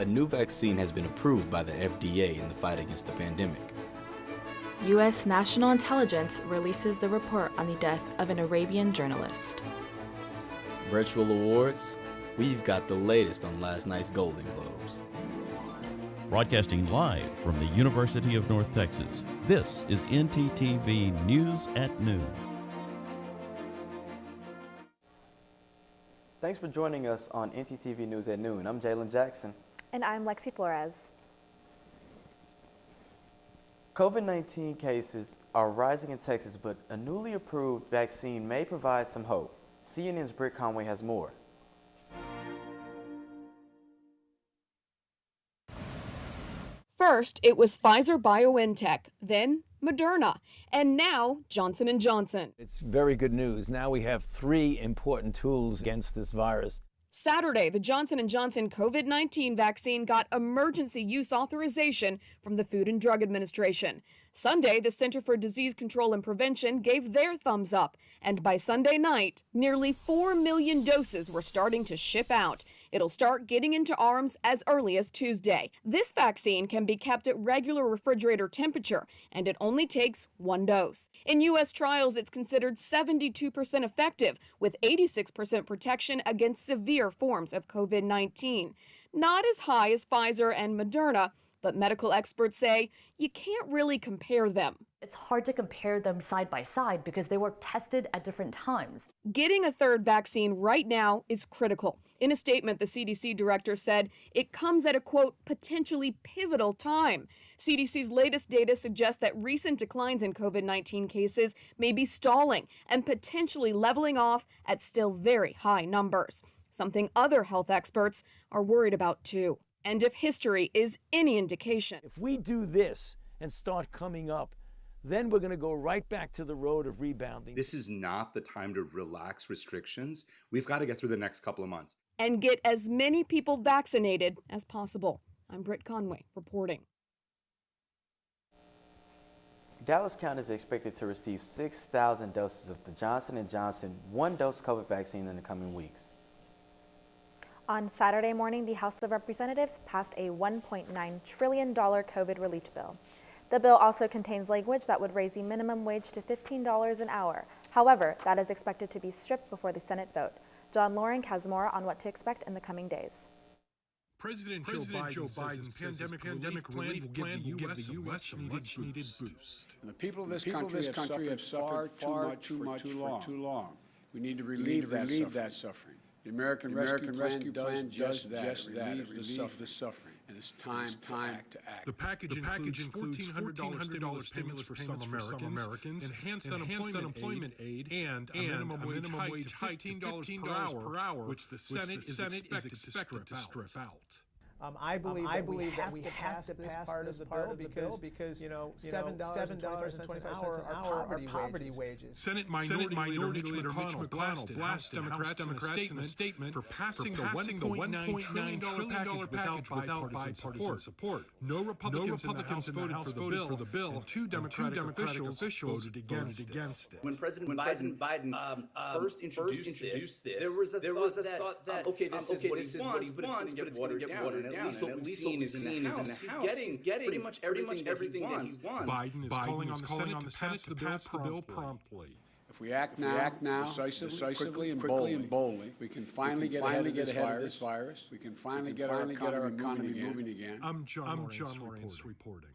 a new vaccine has been approved by the FDA in the fight against the pandemic. U.S. National Intelligence releases the report on the death of an Arabian journalist. Virtual awards, we've got the latest on last night's Golden Globes. Broadcasting live from the University of North Texas, this is ntTV News at Noon. Thanks for joining us on ntTV News at Noon. I'm Jalen Jackson. And I'm Lexi Flores. COVID-19 cases are rising in Texas, but a newly approved vaccine may provide some hope. CNN's Britt Conway has more. First, it was Pfizer-BioNTech, then Moderna, and now Johnson & Johnson. It's very good news. Now we have 3 important tools against this virus. Saturday, the Johnson & Johnson COVID-19 vaccine got emergency use authorization from the Food and Drug Administration. Sunday, the Center for Disease Control and Prevention gave their thumbs up, and by Sunday night, nearly 4 million doses were starting to ship out. It'll start getting into arms as early as Tuesday. This vaccine can be kept at regular refrigerator temperature, and it only takes 1 dose. In U.S. trials, it's considered 72% effective, with 86% protection against severe forms of COVID-19. Not as high as Pfizer and Moderna, but medical experts say you can't really compare them. It's hard to compare them side by side because they were tested at different times. Getting a third vaccine right now is critical. In a statement, the CDC director said it comes at a, quote, potentially pivotal time. CDC's latest data suggests that recent declines in COVID-19 cases may be stalling and potentially leveling off at still very high numbers, something other health experts are worried about too. And if history is any indication, If we do this and start coming up, then we're going to go right back to the road of rebounding. This is not the time to relax restrictions. We've got to get through the next couple of months. and get as many people vaccinated as possible. I'm Britt Conway reporting. Dallas County is expected to receive 6,000 doses of the Johnson & Johnson one-dose COVID vaccine in the coming weeks. On Saturday morning, the House of Representatives passed a $1.9 trillion COVID relief bill. The bill also contains language that would raise the minimum wage to $15 an hour. However, that is expected to be stripped before the Senate vote. John Loring has more on what to expect in the coming days. President Joe Biden's pandemic relief plan will give the U.S. a much-needed boost. And the people of this country have suffered far too much for too long. We need to relieve that suffering. The American Rescue Plan does just that. It relieves the suffering. And it's time to act. The package includes $1,400 stimulus for some Americans, enhanced unemployment aid, and a minimum wage hike to $15 per hour, which the Senate is expected to strip out. I believe that we have to pass this part of the bill because $7.25 an hour are poverty wages. Senate Minority Leader Mitch McConnell blasted Democrats in a statement for passing the $1.9 trillion package without bipartisan support. No Republicans in the House voted for the bill, and two Democratic officials voted against it. When President Biden first introduced this, there was a thought that okay, this is what he wants, but it's going to get watered down. At least what we've seen is in the House. He's getting pretty much everything that he wants. Biden is calling on the Senate to pass the bill promptly. If we act now, decisively and boldly, we can finally get ahead of this virus. We can finally get our economy moving again. I'm John Lawrence reporting.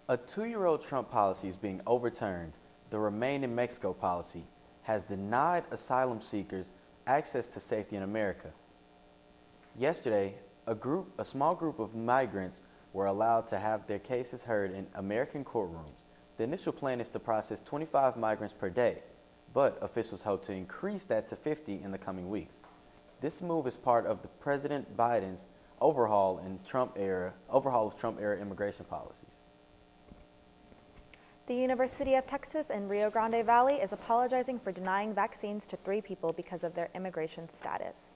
A 2-year-old Trump policy is being overturned. The Remain in Mexico policy has denied asylum seekers access to safety in America. Yesterday, a small group of migrants were allowed to have their cases heard in American courtrooms. The initial plan is to process 25 migrants per day, but officials hope to increase that to 50 in the coming weeks. This move is part of the President Biden's overhaul of Trump-era immigration policies. The University of Texas in Rio Grande Valley is apologizing for denying vaccines to 3 people because of their immigration status.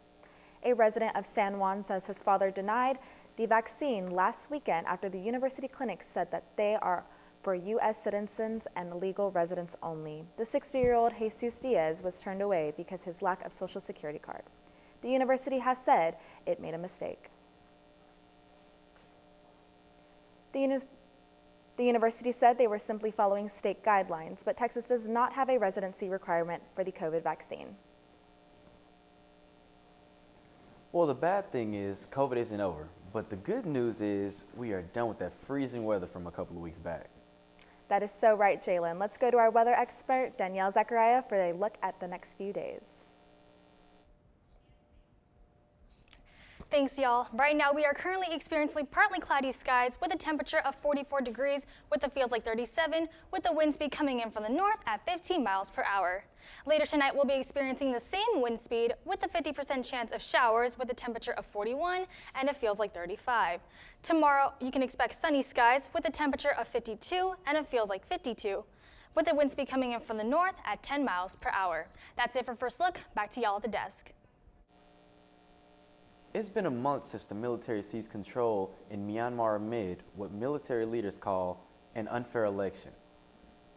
A resident of San Juan says his father denied the vaccine last weekend after the university clinic said that they are for U.S. citizens and legal residents only. The 60-year-old Jesus Diaz was turned away because of his lack of Social Security card. The university has said it made a mistake. The university said they were simply following state guidelines, but Texas does not have a residency requirement for the COVID vaccine. Well, the bad thing is COVID isn't over, but the good news is we are done with that freezing weather from a couple of weeks back. That is so right, Jalen. Let's go to our weather expert, Danielle Zachariah, for a look at the next few days. Thanks, y'all. Right now, we are currently experiencing partly cloudy skies with a temperature of 44 degrees with the feels like 37, with the wind speed coming in from the north at 15 miles per hour. Later tonight, we'll be experiencing the same wind speed with a 50% chance of showers with a temperature of 41 and it feels like 35. Tomorrow, you can expect sunny skies with a temperature of 52 and it feels like 52, with the wind speed coming in from the north at 10 miles per hour. That's it for First Look. Back to y'all at the desk. It's been a month since the military seized control in Myanmar amid what military leaders call an unfair election.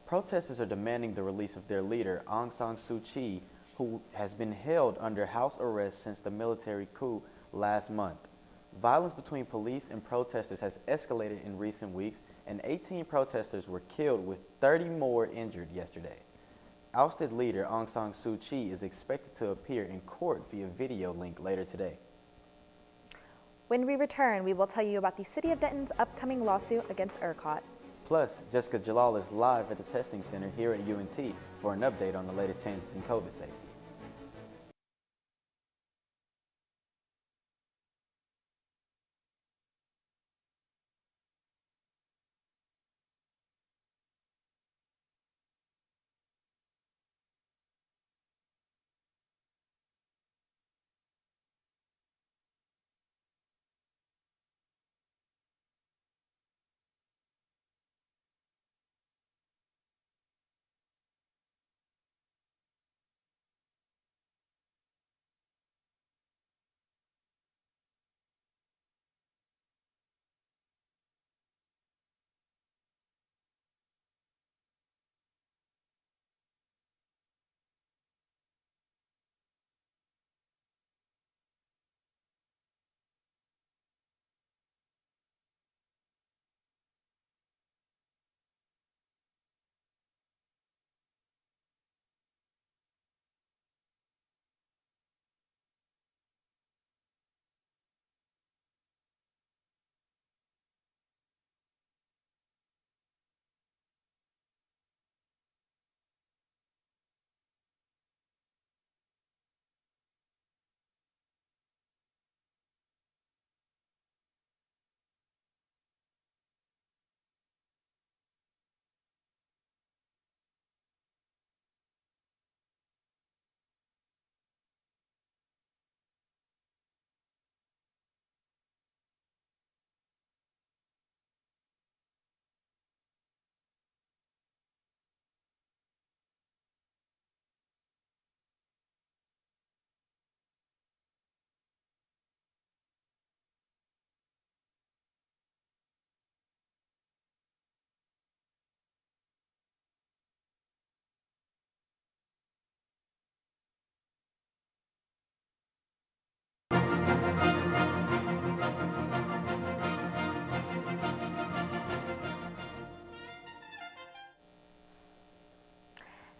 Protesters are demanding the release of their leader, Aung San Suu Kyi, who has been held under house arrest since the military coup last month. Violence between police and protesters has escalated in recent weeks, and 18 protesters were killed with 30 more injured yesterday. Ousted leader Aung San Suu Kyi is expected to appear in court via video link later today. When we return, we will tell you about the City of Denton's upcoming lawsuit against ERCOT. Plus, Jessica Jalal is live at the testing center here at UNT for an update on the latest changes in COVID safety.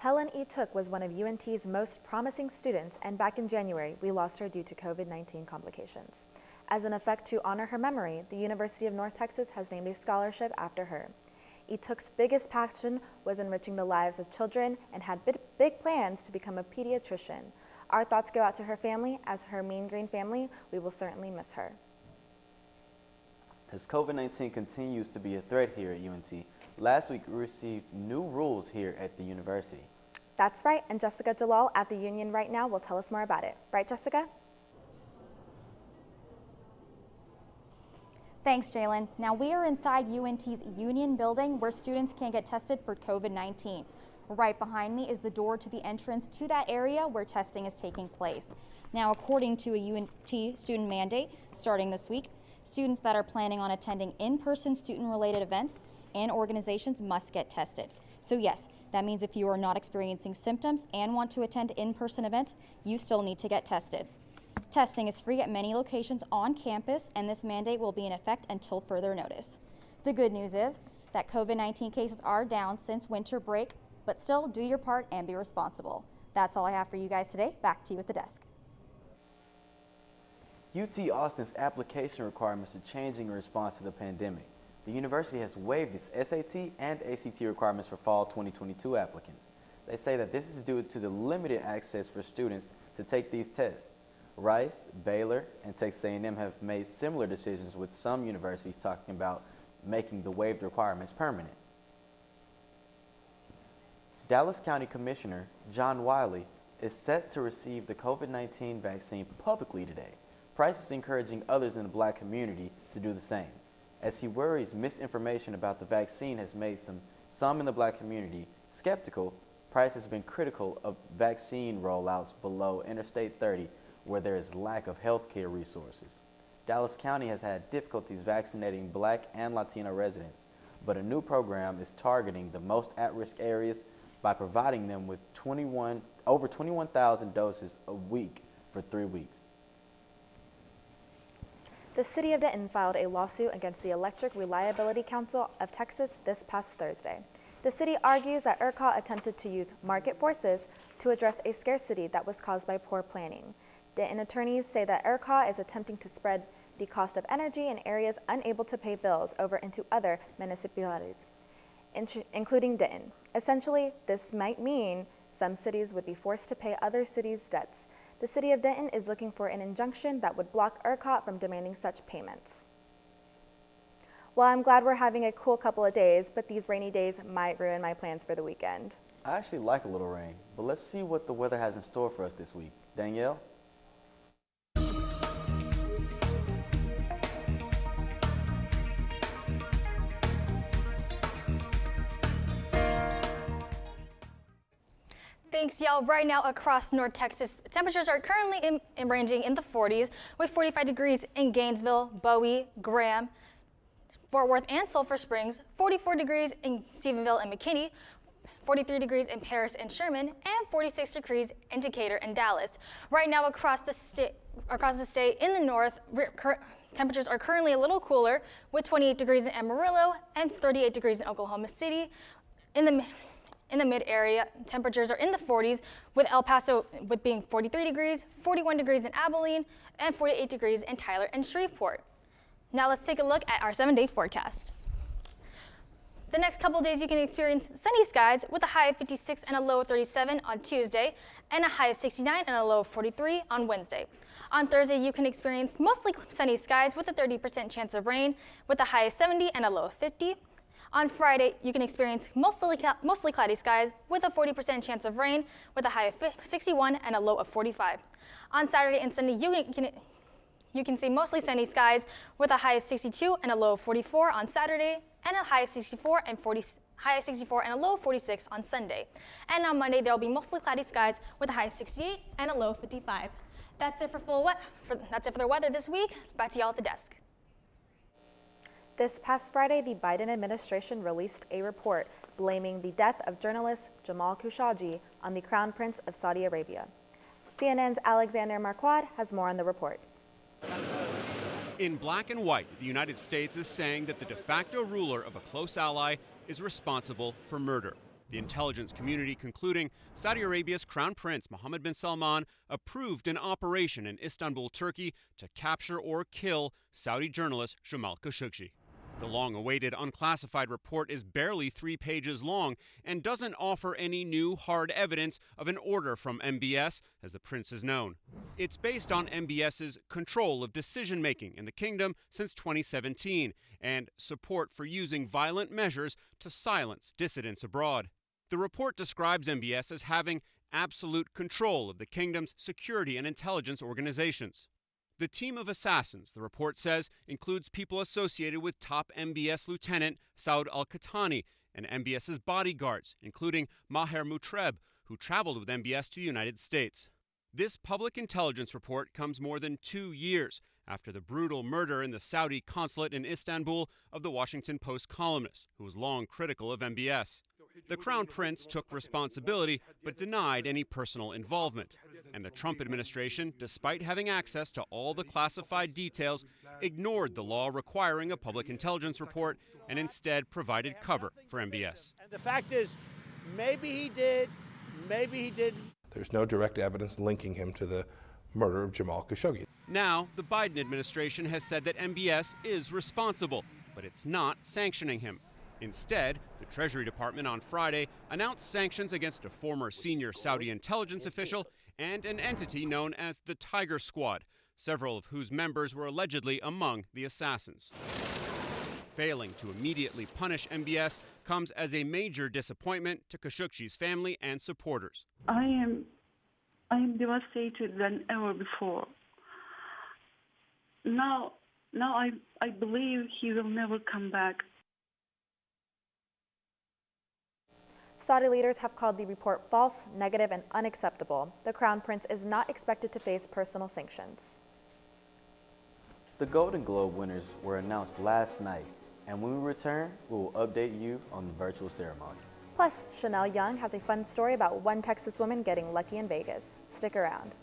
Helen E. Took was one of UNT's most promising students, and back in January, we lost her due to COVID-19 complications. As an effect to honor her memory, the University of North Texas has named a scholarship after her. E. Took's biggest passion was enriching the lives of children and had big plans to become a pediatrician. Our thoughts go out to her family. As her Mean Green family, we will certainly miss her. As COVID-19 continues to be a threat here at UNT, last week we received new rules here at the university. That's right, and Jessica Jalal at the Union right now will tell us more about it. Right, Jessica? Thanks, Jalen. Now we are inside UNT's Union building where students can get tested for COVID-19. Right behind me is the door to the entrance to that area where testing is taking place. Now, according to a UNT student mandate, starting this week, students that are planning on attending in-person student-related events and organizations must get tested. So yes, that means if you are not experiencing symptoms and want to attend in-person events, you still need to get tested. Testing is free at many locations on campus, and this mandate will be in effect until further notice. The good news is that COVID-19 cases are down since winter break, but still do your part and be responsible. That's all I have for you guys today. Back to you at the desk. UT Austin's application requirements are changing in response to the pandemic. The university has waived its SAT and ACT requirements for fall 2022 applicants. They say that this is due to the limited access for students to take these tests. Rice, Baylor, and Texas A&M have made similar decisions, with some universities talking about making the waived requirements permanent. Dallas County Commissioner John Wiley is set to receive the COVID-19 vaccine publicly today. Price is encouraging others in the black community to do the same, as he worries misinformation about the vaccine has made some in the black community skeptical. Price has been critical of vaccine rollouts below Interstate 30, where there is lack of health care resources. Dallas County has had difficulties vaccinating black and Latino residents, but a new program is targeting the most at-risk areas by providing them with over 21,000 doses a week for 3 weeks. The City of Denton filed a lawsuit against the Electric Reliability Council of Texas this past Thursday. The city argues that ERCOT attempted to use market forces to address a scarcity that was caused by poor planning. Denton attorneys say that ERCOT is attempting to spread the cost of energy in areas unable to pay bills over into other municipalities, including Denton. Essentially, this might mean some cities would be forced to pay other cities' debts. The City of Denton is looking for an injunction that would block ERCOT from demanding such payments. Well, I'm glad we're having a cool couple of days, but these rainy days might ruin my plans for the weekend. I actually like a little rain, but let's see what the weather has in store for us this week. Danielle? Thanks, y'all. Right now across North Texas, temperatures are currently ranging in the 40s, with 45 degrees in Gainesville, Bowie, Graham, Fort Worth, and Sulphur Springs, 44 degrees in Stephenville and McKinney, 43 degrees in Paris and Sherman, and 46 degrees in Decatur and Dallas. Right now across the state in the north, temperatures are currently a little cooler, with 28 degrees in Amarillo and 38 degrees in Oklahoma City. In the mid area, temperatures are in the 40s, with El Paso being 43 degrees, 41 degrees in Abilene, and 48 degrees in Tyler and Shreveport. Now let's take a look at our 7-day forecast. The next couple days you can experience sunny skies with a high of 56 and a low of 37 on Tuesday, and a high of 69 and a low of 43 on Wednesday. On Thursday, you can experience mostly sunny skies with a 30% chance of rain, with a high of 70 and a low of 50. On Friday, you can experience mostly cloudy skies with a 40% chance of rain, with a high of 61 and a low of 45. On Saturday and Sunday, you can see mostly sunny skies with a high of 62 and a low of 44 on Saturday, and a high of 64 and a low of 46 on Sunday. And on Monday, there will be mostly cloudy skies with a high of 68 and a low of 55. That's it for the weather this week. Back to y'all at the desk. This past Friday, the Biden administration released a report blaming the death of journalist Jamal Khashoggi on the Crown Prince of Saudi Arabia. CNN's Alexander Marquardt has more on the report. In black and white, the United States is saying that the de facto ruler of a close ally is responsible for murder. The intelligence community concluding Saudi Arabia's Crown Prince Mohammed bin Salman approved an operation in Istanbul, Turkey to capture or kill Saudi journalist Jamal Khashoggi. The long-awaited unclassified report is barely 3 pages long and doesn't offer any new hard evidence of an order from MBS, as the prince is known. It's based on MBS's control of decision-making in the kingdom since 2017 and support for using violent measures to silence dissidents abroad. The report describes MBS as having absolute control of the kingdom's security and intelligence organizations. The team of assassins, the report says, includes people associated with top MBS Lieutenant Saud al-Qahtani and MBS's bodyguards, including Maher Mutreb, who traveled with MBS to the United States. This public intelligence report comes more than 2 years after the brutal murder in the Saudi consulate in Istanbul of the Washington Post columnist, who was long critical of MBS. The Crown Prince took responsibility but denied any personal involvement. And the Trump administration, despite having access to all the classified details, ignored the law requiring a public intelligence report and instead provided cover for MBS. And the fact is, maybe he did, maybe he didn't. There's no direct evidence linking him to the murder of Jamal Khashoggi. Now, the Biden administration has said that MBS is responsible, but it's not sanctioning him. Instead, the Treasury Department on Friday announced sanctions against a former senior Saudi intelligence official and an entity known as the Tiger Squad, several of whose members were allegedly among the assassins. Failing to immediately punish MBS comes as a major disappointment to Khashoggi's family and supporters. I am devastated than ever before. Now I believe he will never come back. Saudi leaders have called the report false, negative, and unacceptable. The Crown Prince is not expected to face personal sanctions. The Golden Globe winners were announced last night, and when we return, we will update you on the virtual ceremony. Plus, Chanel Young has a fun story about one Texas woman getting lucky in Vegas. Stick around.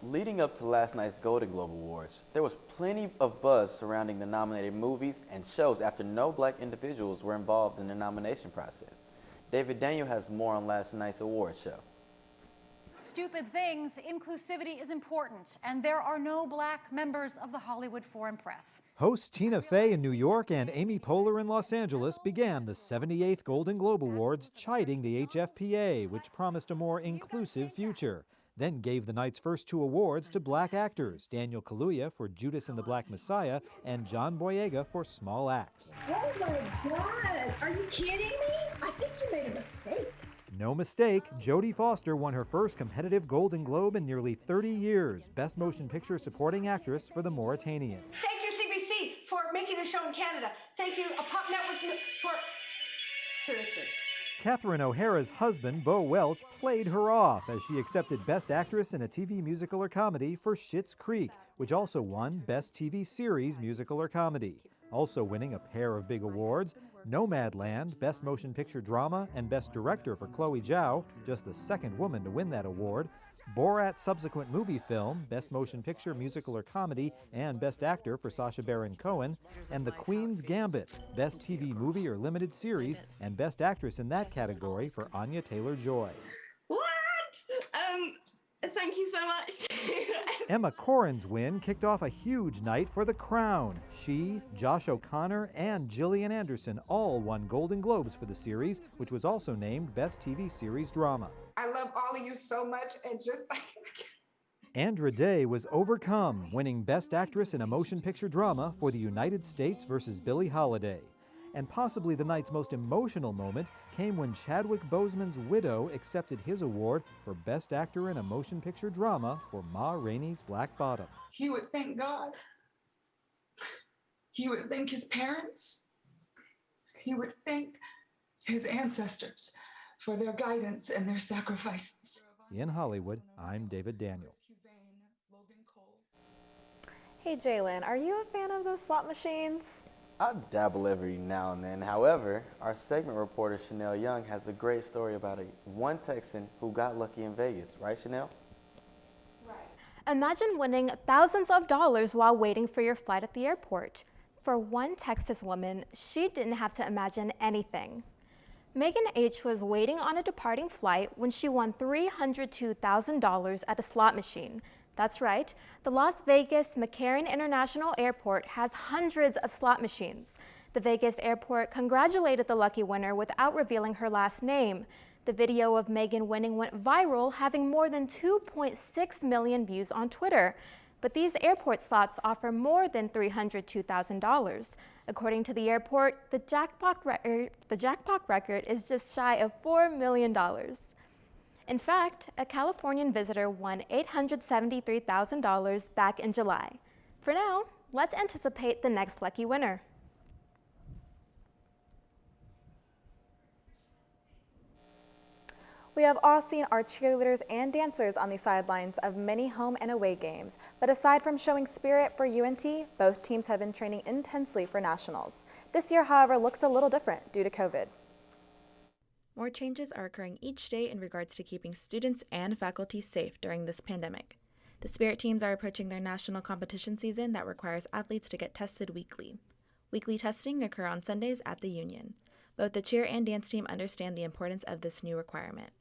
Leading up to last night's Golden Globe Awards, there was plenty of buzz surrounding the nominated movies and shows after no black individuals were involved in the nomination process. David Daniel has more on last night's award show. Stupid things, inclusivity is important, and there are no black members of the Hollywood Foreign Press. Hosts Tina Fey in New York and Amy Poehler in Los Angeles began the 78th Golden Globe Awards chiding the HFPA, which promised a more inclusive future. then gave the night's first 2 awards to black actors, Daniel Kaluuya for Judas and the Black Messiah and John Boyega for Small Axe. Oh my God, are you kidding me? I think you made a mistake. No mistake, Jodie Foster won her first competitive Golden Globe in nearly 30 years, Best Motion Picture Supporting Actress for The Mauritanian. Thank you, CBC, for making the show in Canada. Thank you, a Pop Network, for... Seriously. Catherine O'Hara's husband, Bo Welch, played her off as she accepted Best Actress in a TV musical or comedy for Schitt's Creek, which also won Best TV Series Musical or Comedy. Also winning a pair of big awards, Nomadland, Best Motion Picture Drama and Best Director for Chloe Zhao, just the second woman to win that award, Borat subsequent movie film, Best Motion Picture, Musical or Comedy, and Best Actor for Sacha Baron Cohen, and The Queen's Gambit, Best TV Movie or Limited Series, and Best Actress in that category for Anya Taylor-Joy. What? Thank you so much. Emma Corrin's win kicked off a huge night for The Crown. She, Josh O'Connor, and Gillian Anderson all won Golden Globes for the series, which was also named Best TV Series Drama. I love all of you so much, and just Andra Day was overcome, winning Best Actress in a Motion Picture Drama for The United States versus Billie Holiday. And possibly the night's most emotional moment came when Chadwick Boseman's widow accepted his award for Best Actor in a Motion Picture Drama for Ma Rainey's Black Bottom. he would thank God. He would thank his parents. He would thank his ancestors for their guidance and their sacrifices. In Hollywood, I'm David Daniel. Hey Jalen, are you a fan of those slot machines? I dabble every now and then. However, our segment reporter Chanel Young has a great story about one Texan who got lucky in Vegas. Right, Chanel? Imagine winning thousands of dollars while waiting for your flight at the airport. For one Texas woman, she didn't have to imagine anything. Megan H. was waiting on a departing flight when she won $302,000 at a slot machine. That's right, the Las Vegas McCarran International Airport has hundreds of slot machines. The Vegas airport congratulated the lucky winner without revealing her last name. The video of Megan winning went viral, having more than 2.6 million views on Twitter. But these airport slots offer more than $302,000. According to the airport, the jackpot record is just shy of $4 million. In fact, a Californian visitor won $873,000 back in July. For now, let's anticipate the next lucky winner. We have all seen our cheerleaders and dancers on the sidelines of many home and away games. But aside from showing spirit for UNT, both teams have been training intensely for nationals. This year, however, looks a little different due to COVID. More changes are occurring each day in regards to keeping students and faculty safe during this pandemic. The Spirit teams are approaching their national competition season that requires athletes to get tested weekly. Weekly testing occur on Sundays at the Union. Both the cheer and dance team understand the importance of this new requirement.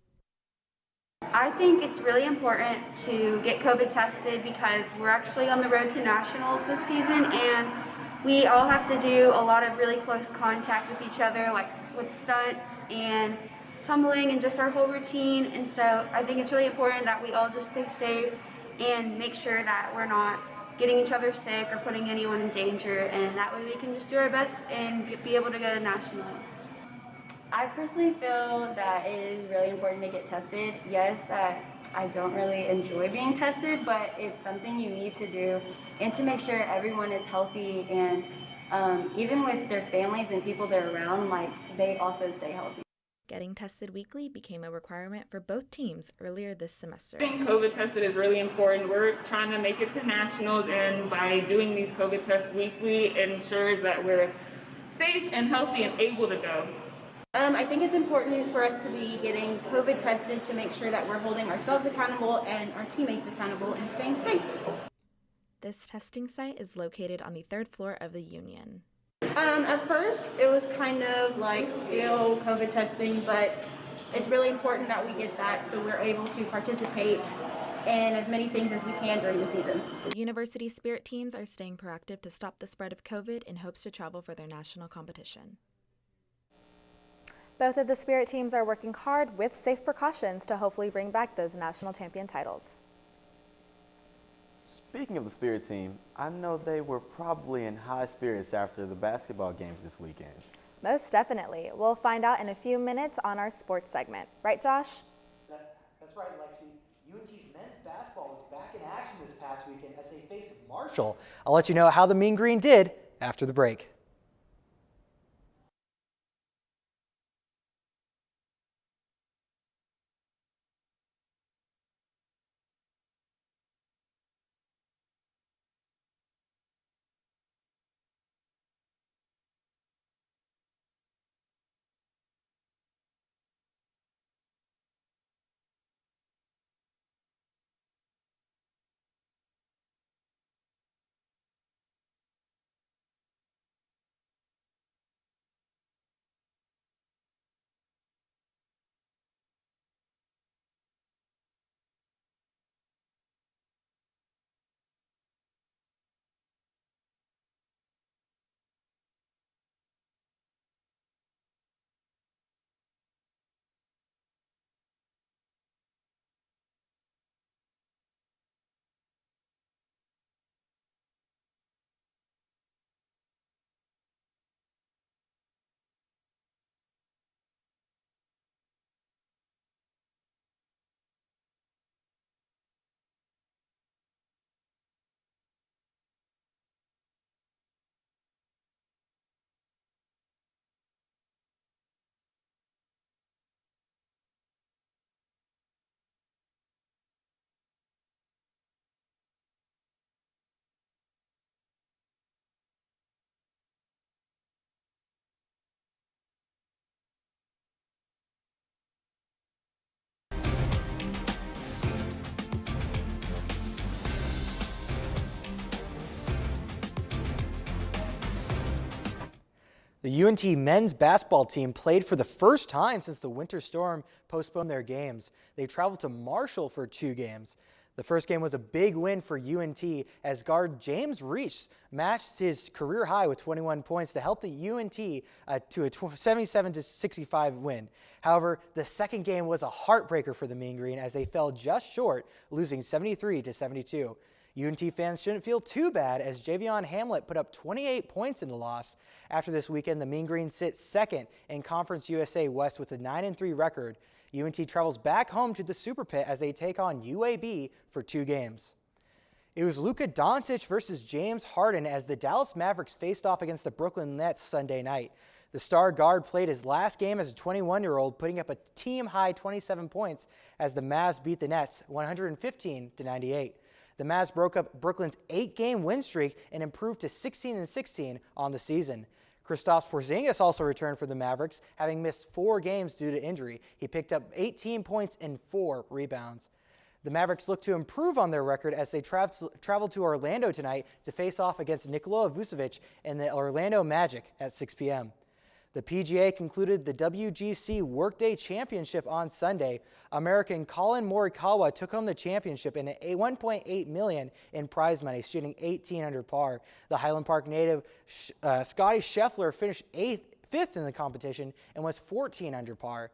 I think it's really important to get COVID tested because we're actually on the road to nationals this season, and we all have to do a lot of really close contact with each other, like with stunts and tumbling and just our whole routine. And so I think it's really important that we all just stay safe and make sure that we're not getting each other sick or putting anyone in danger, and that way we can just do our best and be able to go to nationals. I personally feel that it is really important to get tested. Yes, I don't really enjoy being tested, but it's something you need to do, and to make sure everyone is healthy, and even with their families and people they're around, like, they also stay healthy. Getting tested weekly became a requirement for both teams earlier this semester. I think COVID tested is really important. We're trying to make it to nationals, and by doing these COVID tests weekly, it ensures that we're safe and healthy and able to go. I think it's important for us to be getting COVID tested to make sure that we're holding ourselves accountable and our teammates accountable and staying safe. This testing site is located on the 3rd floor of the Union. At first, it was kind of like, COVID testing, but it's really important that we get that so we're able to participate in as many things as we can during the season. The University Spirit teams are staying proactive to stop the spread of COVID in hopes to travel for their national competition. Both of the Spirit teams are working hard with safe precautions to hopefully bring back those national champion titles. Speaking of the Spirit team, I know they were probably in high spirits after the basketball games this weekend. Most definitely. We'll find out in a few minutes on our sports segment. Right, Josh? That's right, Lexi. UNT's men's basketball was back in action this past weekend as they faced Marshall. I'll let you know how the Mean Green did after the break. The UNT men's basketball team played for the first time since the winter storm postponed their games. They traveled to Marshall for 2 games. The first game was a big win for UNT as guard James Reach matched his career high with 21 points to help the UNT to a 77-65 win. However, the second game was a heartbreaker for the Mean Green as they fell just short, losing 73-72. UNT fans shouldn't feel too bad as Javion Hamlet put up 28 points in the loss. After this weekend, the Mean Green sit second in Conference USA West with a 9-3 record. UNT travels back home to the Super Pit as they take on UAB for 2 games. It was Luka Doncic versus James Harden as the Dallas Mavericks faced off against the Brooklyn Nets Sunday night. The star guard played his last game as a 21-year-old, putting up a team-high 27 points as the Mavs beat the Nets 115-98. The Mavs broke up Brooklyn's 8-game win streak and improved to 16-16 on the season. Kristaps Porzingis also returned for the Mavericks, having missed 4 games due to injury. He picked up 18 points and 4 rebounds. The Mavericks look to improve on their record as they travel to Orlando tonight to face off against Nikola Vucevic and the Orlando Magic at 6 p.m. The PGA concluded the WGC Workday Championship on Sunday. American Colin Morikawa took home the championship in $1.8 million in prize money, shooting 18 under par. The Highland Park native Scotty Scheffler finished 5th in the competition and was 14 under par.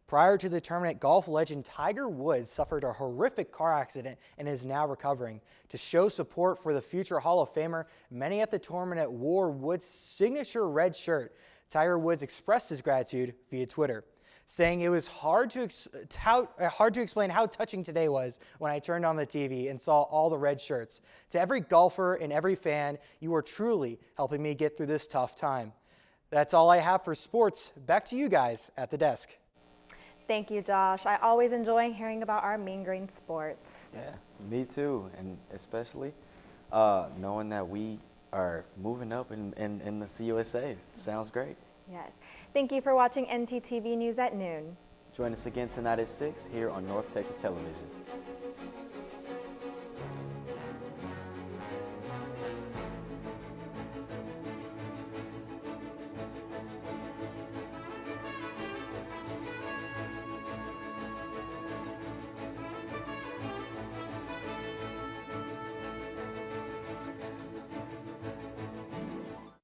Prior to the tournament, golf legend Tiger Woods suffered a horrific car accident and is now recovering. To show support for the future Hall of Famer, many at the tournament wore Woods' signature red shirt. Tiger Woods expressed his gratitude via Twitter, saying it was hard to explain how touching today was when I turned on the TV and saw all the red shirts. To every golfer and every fan, you are truly helping me get through this tough time. That's all I have for sports. Back to you guys at the desk. Thank you, Josh. I always enjoy hearing about our Mean Green sports. Yeah, me too, and especially knowing that we are moving up in the CUSA. Sounds great. Yes. Thank you for watching ntTV News at noon. Join us again tonight at 6 here on North Texas Television.